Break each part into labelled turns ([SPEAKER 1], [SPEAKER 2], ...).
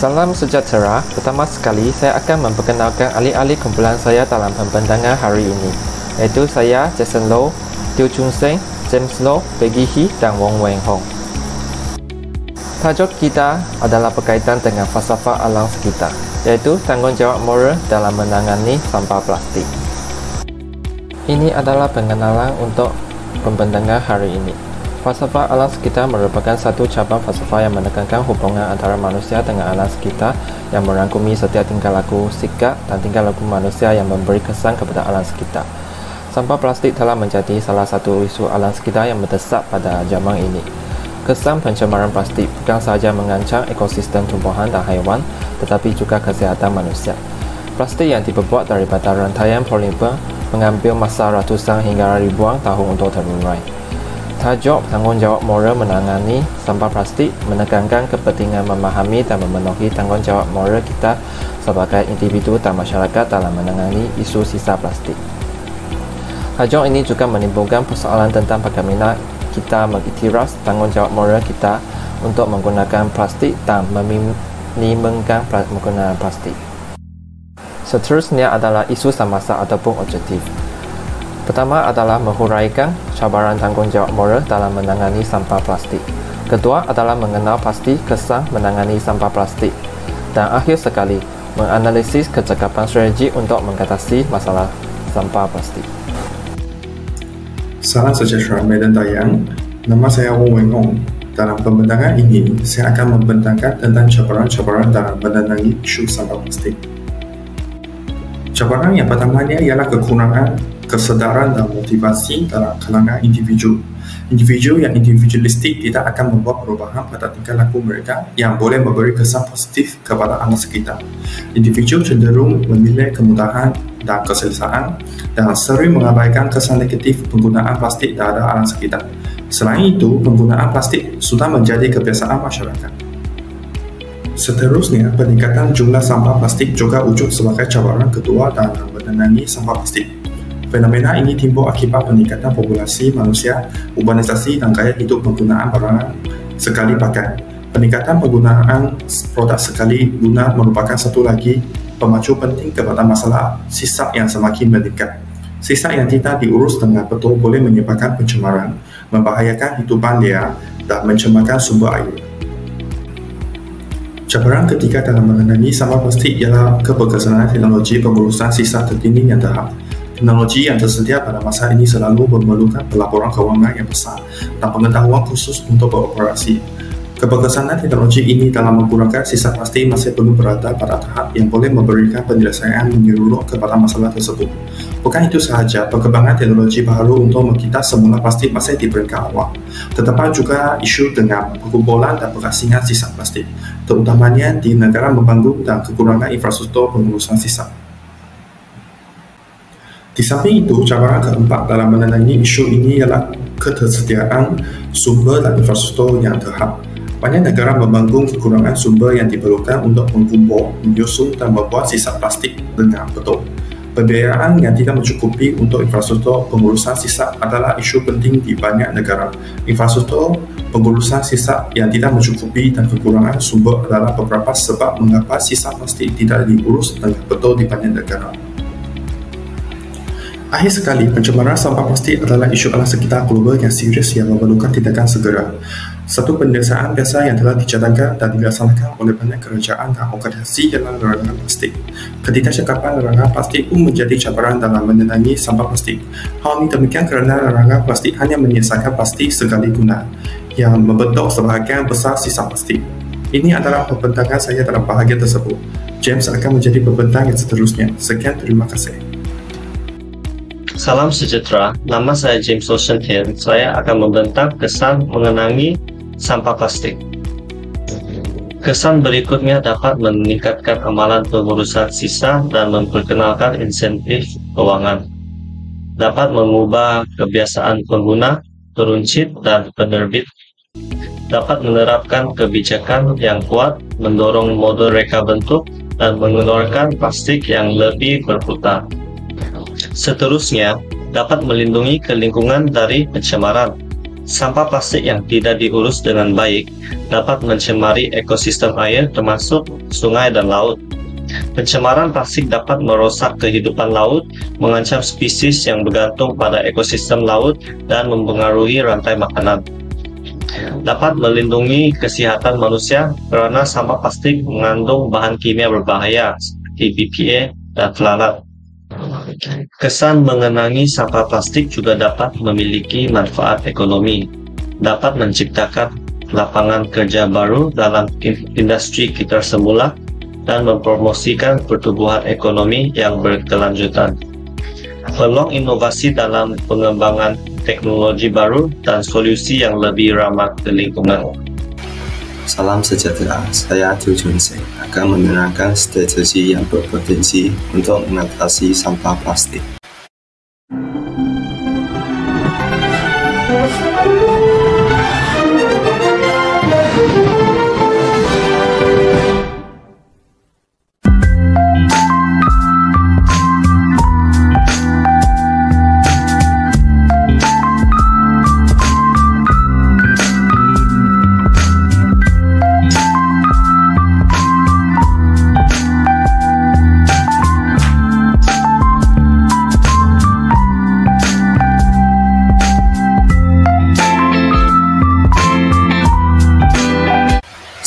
[SPEAKER 1] Salam sejahtera. Pertama sekali, saya akan memperkenalkan ahli-ahli kumpulan saya dalam pembentangan hari ini, iaitu saya, Jason Low, Teo Chung Seng, James Low, Peggy He dan Wong Weng Hong. Tajuk kita adalah berkaitan dengan falsafah alam sekitar, iaitu tanggungjawab moral dalam menangani sampah plastik. Ini adalah pengenalan untuk pembentangan hari ini. Falsafah alam sekitar merupakan satu cabang falsafah yang menekankan hubungan antara manusia dengan alam sekitar yang merangkumi setiap tingkah laku, sikap dan tingkah laku manusia yang memberi kesan kepada alam sekitar. Sampah plastik telah menjadi salah satu isu alam sekitar yang mendesak pada zaman ini. Kesan pencemaran plastik bukan sahaja mengancam ekosistem tumbuhan dan haiwan, tetapi juga kesihatan manusia. Plastik yang dibuat daripada rantaian polimer mengambil masa ratusan hingga ribuan tahun untuk terurai. Tajuk tanggungjawab moral menangani sampah plastik menekankan kepentingan memahami dan memenuhi tanggungjawab moral kita sebagai individu dan masyarakat dalam menangani isu sisa plastik. Tajuk ini juga menimbulkan persoalan tentang bagaimana kita mengiktiraf tanggungjawab moral kita untuk menggunakan plastik dan meminimumkan penggunaan plastik. Seterusnya adalah isu semasa ataupun objektif. Pertama adalah menghuraikan cabaran tanggungjawab moral dalam menangani sampah plastik. Kedua adalah mengenal pasti kesan menangani sampah plastik. Dan akhir sekali, menganalisis kecakapan strategi untuk mengatasi masalah sampah plastik.
[SPEAKER 2] Salam sejahtera medan tayang, nama saya Wong Weng Hong. Dalam pembentangan ini, saya akan membentangkan tentang cabaran-cabaran dalam menangani isu sampah plastik. Cabaran yang pertamanya ialah kekurangan kesedaran dan motivasi dalam kalangan individu. Individu yang individualistik tidak akan membuat perubahan pada tingkah laku mereka yang boleh memberi kesan positif kepada alam sekitar. Individu cenderung memilih kemudahan dan keselesaan dan sering mengabaikan kesan negatif penggunaan plastik terhadap alam sekitar. Selain itu, penggunaan plastik sudah menjadi kebiasaan masyarakat. Seterusnya, peningkatan jumlah sampah plastik juga wujud sebagai cabaran kedua dalam menangani sampah plastik. Fenomena ini timbul akibat peningkatan populasi manusia, urbanisasi dan gaya hidup penggunaan barang sekali pakai. Peningkatan penggunaan produk sekali guna merupakan satu lagi pemacu penting kepada masalah sisa yang semakin meningkat. Sisa yang tidak diurus dengan betul boleh menyebabkan pencemaran, membahayakan hidupan liar dan mencemarkan sumber air. Cabaran ketiga dalam menangani sampah plastik ialah keberkesanan teknologi pengurusan sisa terkini yang tahap. Teknologi yang tersedia pada masa ini selalu memerlukan pelaporan kewangan yang besar dan pengetahuan khusus untuk beroperasi. Keberkesanan teknologi ini dalam mengurangkan sisa plastik masih belum berada pada tahap yang boleh memberikan penyelesaian menyeluruh kepada masalah tersebut. Bukan itu sahaja, perkembangan teknologi baru untuk menggitar semula plastik masih di peringkat awal. Terdapat juga isu dengan pengumpulan dan pengasingan sisa plastik, terutamanya di negara membangun dan kekurangan infrastruktur pengurusan sisa. Di samping itu, cabaran keempat dalam menangani isu ini ialah ketersediaan sumber dan infrastruktur yang terhad. Banyak negara membangun kekurangan sumber yang diperlukan untuk mengumpul, menyusun dan membuat sisa plastik dengan betul. Pembiayaan yang tidak mencukupi untuk infrastruktur pengurusan sisa adalah isu penting di banyak negara. Infrastruktur pengurusan sisa yang tidak mencukupi dan kekurangan sumber adalah beberapa sebab mengapa sisa plastik tidak diurus dengan betul di banyak negara. Akhir sekali, pencemaran sampah plastik adalah isu alam sekitar global yang serius yang memerlukan tindakan segera. Satu penyelesaian biasa yang telah dicadangkan dan dilaksanakan oleh banyak kerajaan dan organisasi ialah larangan plastik. Ketidakcakapan larangan plastik pun menjadi cabaran dalam menangani sampah plastik. Hal ini demikian kerana larangan plastik hanya menyelesaikan plastik sekali guna yang membentuk sebahagian besar sisa plastik. Ini adalah pembentangan saya dalam bahagian tersebut. James akan menjadi pembentang yang seterusnya. Sekian, terima kasih.
[SPEAKER 3] Salam sejahtera, nama saya James Ocean Hill. Saya akan membentang kesan mengenangi sampah plastik. Kesan berikutnya dapat meningkatkan amalan pengurusan sisa dan memperkenalkan insentif keuangan. Dapat mengubah kebiasaan pengguna, peruncit, dan penerbit. Dapat menerapkan kebijakan yang kuat, mendorong model reka bentuk, dan mengeluarkan plastik yang lebih berputar. Seterusnya, dapat melindungi lingkungan dari pencemaran. Sampah plastik yang tidak diurus dengan baik dapat mencemari ekosistem air termasuk sungai dan laut. Pencemaran plastik dapat merusak kehidupan laut, mengancam spesies yang bergantung pada ekosistem laut, dan mempengaruhi rantai makanan. Dapat melindungi kesehatan manusia karena sampah plastik mengandung bahan kimia berbahaya seperti BPA dan ftalat. Kesan mengenangi sampah plastik juga dapat memiliki manfaat ekonomi, dapat menciptakan lapangan kerja baru dalam industri sekitar semula, dan mempromosikan pertumbuhan ekonomi yang berkelanjutan. Peluang inovasi dalam pengembangan teknologi baru dan solusi yang lebih ramah ke lingkungan.
[SPEAKER 4] Salam sejahtera, saya Tiu Chun-seng akan menerangkan strategi yang berpotensi untuk mengatasi sampah plastik.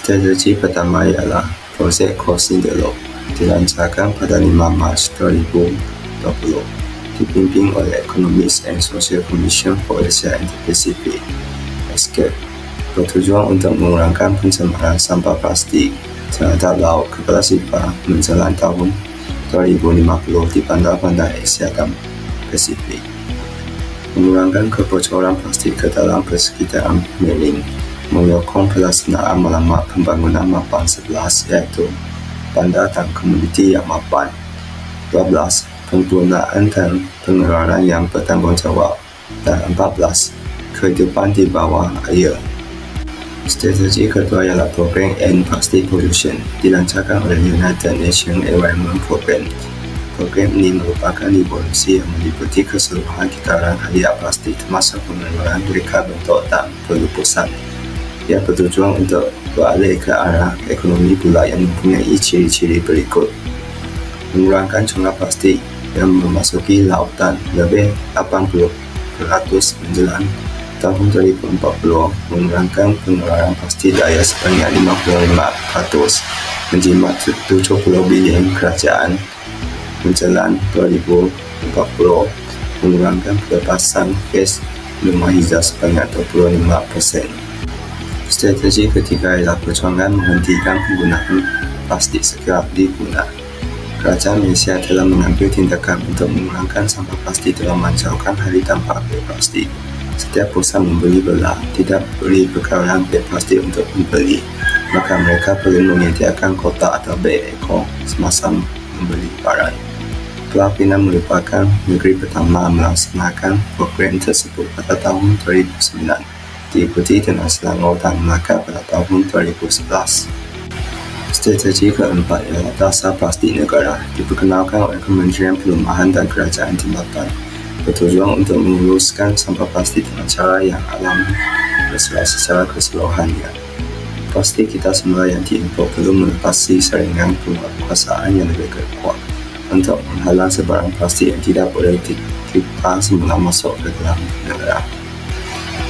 [SPEAKER 4] Strategi pertama ialah Projek Crossing the Loop, dilancarkan pada 5 Mac 2020, dipimpin oleh Economics and Social Commission for Asia and the Pacific (ESCAP), bertujuan untuk mengurangkan pencemaran sampah plastik terhadap laut Kepala Sifar menjelang tahun 2050 di bandar-bandar Asia dan Pasifik. Mengurangkan kebocoran plastik ke dalam persekitaran marine, menyokong pelaksanaan Maklumat Pembangunan Mapan 11 iaitu bandar dan komuniti yang mapan. 12. Penggunaan dan pengeluaran yang bertanggungjawab. Dan 14. Kehidupan di bawah air. Strategi kedua ialah program End Plastic Pollution, dilancarkan oleh United Nations Environment Programme. Program ini merupakan revolusi yang meliputi keseluruhan kitaran hadiah plastik termasuk pengeluaran mereka bentuk dan pelupusan. Ia bertujuan untuk beralih ke arah ekonomi pula yang mempunyai ciri-ciri berikut: mengurangkan jumlah plastik yang memasuki lautan lebih 80% menjelang tahun 2040, mengurangkan pengeluaran plastik daya sebanyak 55%, menjimat 70 bilion kerajaan menjelang 2040, mengurangkan pelepasan gas rumah hijau sebanyak 25%. Strategi ketiga ialah perjuangan menghentikan penggunaan plastik segera diguna. Kerajaan Malaysia telah mengambil tindakan untuk mengurangkan sampah plastik dalam menjauhkan hari tanpa beg plastik. Setiap perusahaan membeli belah tidak beri bekalan beg plastik untuk dibeli, maka mereka perlu menyediakan kotak atau beg ekor semasa membeli barang. Pulau Pinang merupakan negeri pertama melaksanakan program tersebut pada tahun 2009. Diikuti dengan Selangor dan Melaka pada tahun 2011. Strategi keempat ialah Dasar Plastik Negara, diperkenalkan oleh Kementerian Perumahan dan Kerajaan Tempatan, bertujuan untuk meluruskan sampah plastik dengan cara yang alami secara keseluruhannya. Plastik kita semula yang diimport perlu melepasi saringan penguasaan yang lebih kuat untuk menghalang sebarang plastik yang tidak boleh kita semula masuk ke dalam negara.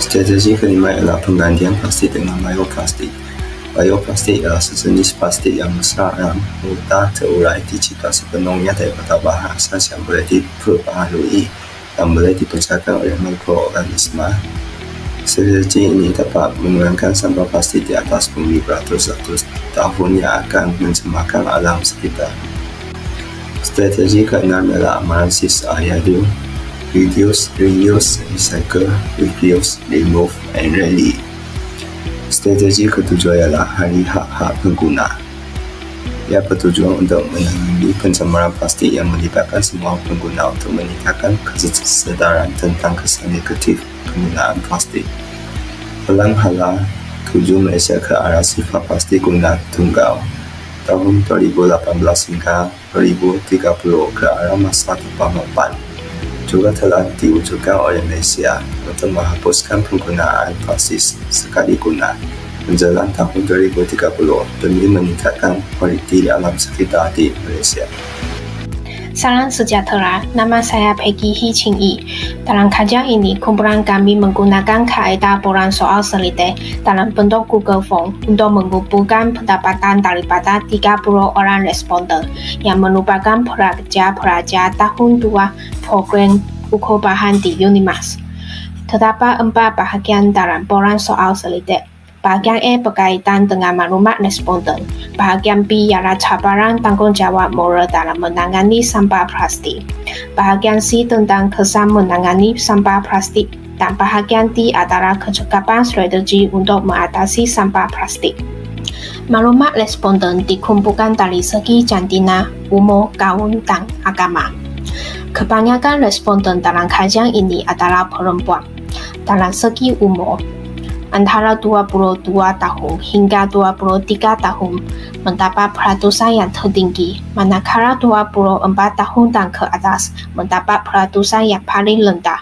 [SPEAKER 4] Strategi kelima ialah penggantian plastik dengan bioplastik. Bioplastik ialah sejenis plastik yang besar dan mudah terurai dicipta sepenuhnya daripada bahan asas yang boleh diperbaharui dan boleh dipecahkan oleh mikroorganisma. Strategi ini dapat mengurangkan sampah plastik di atas bumi beratus-ratus tahun yang akan mencemarkan alam sekitar. Strategi keenam ialah amalan 6R, iaitu Reduce, Reuse, Recycle, Refuse, Remove, and Rally. Strategi ketujuh ialah Hari Hak-Hak Pengguna. Ia bertujuan untuk menangani pencemaran plastik yang melibatkan semua pengguna untuk meningkatkan kesedaran tentang kesan negatif penggunaan plastik. Pelan hala tuju Malaysia ke arah sifat plastik guna tunggal tahun 2018 hingga 2030 ke arah masa depan mapan. juga telah diwujudkan oleh Malaysia untuk menghapuskan penggunaan plastik sekali guna menjelang tahun 2030 demi meningkatkan kualiti alam sekitar di Malaysia.
[SPEAKER 5] Salam sejahtera, nama saya Peggy Hee Ching Yi. Dalam kajian ini, kumpulan kami menggunakan kaedah boran soal selite dalam bentuk Google Form untuk mengumpulkan pendapatan daripada 30 orang responden yang merupakan pelajar-pelajar tahun 2 program ukur bahan di UNIMAS. Terdapat 4 bahagian dalam boran soal selite. Bahagian A berkaitan dengan maklumat responden. Bahagian B ialah cabaran tanggungjawab moral dalam menangani sampah plastik. Bahagian C tentang kesan menangani sampah plastik. Dan bahagian D adalah kecekapan strategi untuk mengatasi sampah plastik. Maklumat responden dikumpulkan dari segi jantina, umur, kaum, dan agama. Kebanyakan responden dalam kajian ini adalah perempuan. Dalam segi umur, antara 22 tahun hingga 23 tahun mendapat peratusan yang tertinggi, manakala 24 tahun dan ke atas mendapat peratusan yang paling rendah.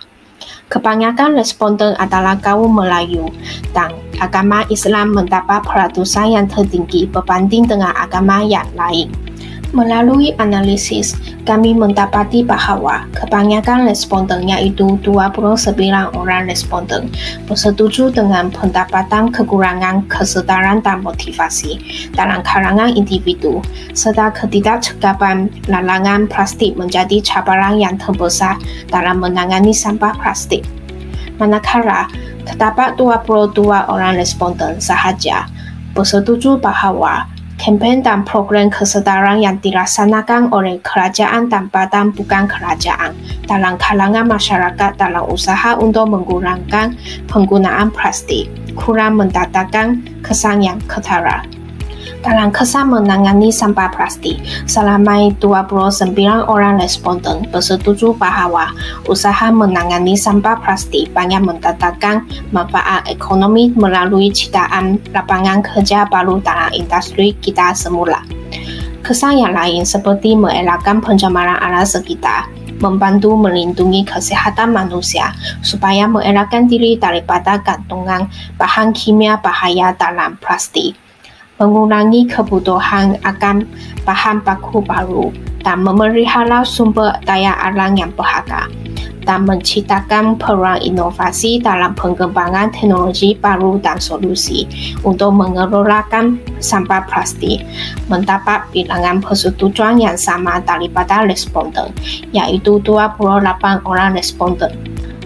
[SPEAKER 5] Kebanyakan responden adalah kaum Melayu dan agama Islam mendapat peratusan yang tertinggi berbanding dengan agama yang lain. Melalui analisis, kami mendapati bahawa kebanyakan responden iaitu 29 orang responden bersetuju dengan pendapatan kekurangan kesedaran dan motivasi dalam kalangan individu serta ketidakcekapan larangan plastik menjadi cabaran yang terbesar dalam menangani sampah plastik. Manakala terdapat 22 orang responden sahaja bersetuju bahawa kempen dan program kesedaran yang dilaksanakan oleh kerajaan dan badan bukan kerajaan dalam kalangan masyarakat dalam usaha untuk mengurangkan penggunaan plastik kurang mendatangkan kesan yang ketara. Dalam kesan menangani sampah plastik, selama 29 orang responden bersetuju bahawa usaha menangani sampah plastik banyak mendatangkan manfaat ekonomi melalui ciptaan lapangan kerja baru dalam industri kita semula. Kesan yang lain seperti mengelakkan pencemaran alam sekitar, membantu melindungi kesihatan manusia supaya mengelakkan diri daripada gantungan bahan kimia bahaya dalam plastik, mengurangi kebutuhan akan bahan baku baru dan memelihara sumber daya alam yang berharga dan menciptakan peluang inovasi dalam pengembangan teknologi baru dan solusi untuk mengelolakan sampah plastik mendapat bilangan persetujuan yang sama daripada responden, iaitu 28 orang responden.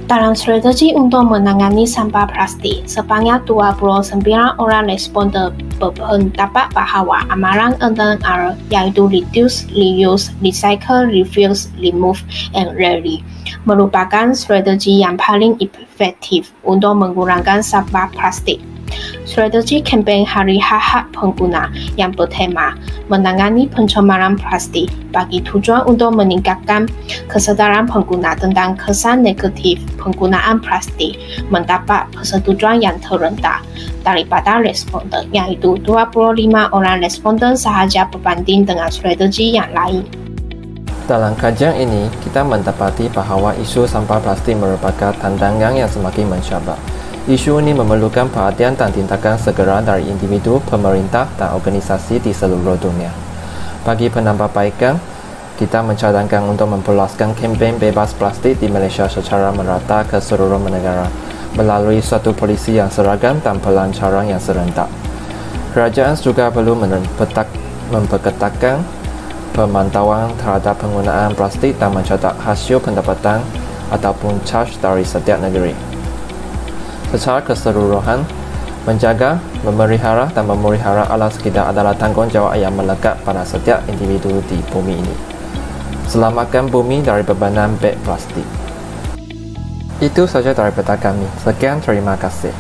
[SPEAKER 5] Dalam strategi untuk menangani sampah plastik, sebanyak 29 orang responden berpendapat bahawa amalan 6R iaitu Reduce, Reuse, Recycle, Refuse, Remove, and Rarely merupakan strategi yang paling efektif untuk mengurangkan sampah plastik. Strategi kempen Hari Hak Pengguna yang bertema menangani pencemaran plastik bagi tujuan untuk meningkatkan kesedaran pengguna tentang kesan negatif penggunaan plastik mendapat persetujuan yang terendah daripada responden, iaitu 25 orang responden sahaja berbanding dengan strategi yang lain.
[SPEAKER 1] Dalam kajian ini, kita mendapati bahawa isu sampah plastik merupakan tantangan yang semakin mencabar. Isu ini memerlukan perhatian dan tindakan segera dari individu, pemerintah dan organisasi di seluruh dunia. Bagi penambahbaikan, kita mencadangkan untuk memperluaskan kempen bebas plastik di Malaysia secara merata ke seluruh negara melalui suatu polisi yang seragam dan pelancaran yang serentak. Kerajaan juga perlu memperketatkan pemantauan terhadap penggunaan plastik dan mencatat hasil pendapatan ataupun charge dari setiap negeri. Secara keseluruhan, menjaga, memelihara dan memelihara alam sekitar adalah tanggungjawab yang melekat pada setiap individu di bumi ini. Selamatkan bumi dari bebanan beg plastik. Itu saja daripada kami. Sekian, terima kasih.